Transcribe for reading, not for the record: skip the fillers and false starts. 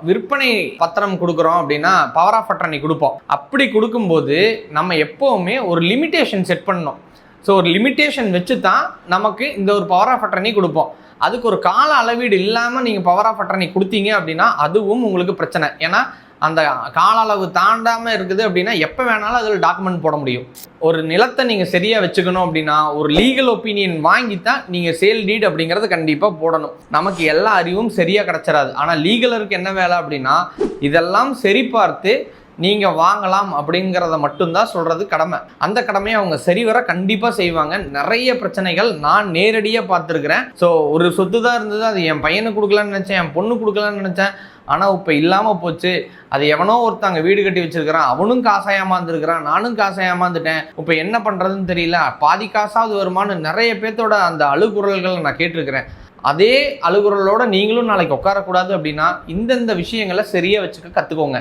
விற்பனை பத்திரம் கொடுக்குறோம் அப்படின்னா பவர் ஆஃப் அட்டர்னி கொடுப்போம். அப்படி கொடுக்கும்போது நம்ம எப்போவுமே ஒரு லிமிட்டேஷன் செட் பண்ணணும். ஸோ ஒரு லிமிட்டேஷன் வச்சு தான் நமக்கு இந்த ஒரு பவர் ஆஃப் அட்டர்னி கொடுப்போம். அதுக்கு ஒரு கால அளவீடு இல்லாமல் நீங்கள் பவர் ஆஃப் அட்டர்னி கொடுத்தீங்க அப்படின்னா அதுவும் உங்களுக்கு பிரச்சனை. ஏன்னா அந்த கால அளவு தாண்டாமல் இருக்குது அப்படின்னா எப்போ வேணாலும் அதில் டாக்குமெண்ட் போட முடியும். ஒரு நிலத்தை நீங்கள் சரியாக வச்சுக்கணும் அப்படின்னா ஒரு லீகல் ஒப்பீனியன் வாங்கி தான் நீங்கள் சேல் டீட் அப்படிங்கிறது கண்டிப்பாக போடணும். நமக்கு எல்லா அறிவும் சரியாக கிடச்சிடாது. ஆனால் லீகலருக்கு என்ன வேலை அப்படின்னா இதெல்லாம் சரி பார்த்து நீங்கள் வாங்கலாம் அப்படிங்கிறத மட்டும்தான் சொல்கிறது கடமை. அந்த கடமையை அவங்க சரிவர கண்டிப்பாக செய்வாங்க. நிறைய பிரச்சனைகள் நான் நேரடியாக பார்த்துருக்குறேன். ஸோ ஒரு சொத்து தான் இருந்தது, அது என் பையனுக்கு கொடுக்கலான்னு நினச்சேன், என் பொண்ணு கொடுக்கலான்னு நினச்சேன், ஆனால் இப்போ இல்லாமல் போச்சு. அது எவனோ ஒருத்தங்க வீடு கட்டி வச்சிருக்கிறான், அவனும் காசாக ஏமாந்துருக்கிறான், நானும் காசாக ஏமாந்துட்டேன், இப்போ என்ன பண்ணுறதுன்னு தெரியல, பாதி காசாவது வருமானு நிறைய பேர்த்தோட அந்த அழுகுரல்களை நான் கேட்டிருக்கிறேன். அதே அழுகுரலோட நீங்களும் நாளைக்கு உட்காரக்கூடாது அப்படின்னா இந்தந்த விஷயங்களை சரியாக வச்சுக்க கற்றுக்கோங்க.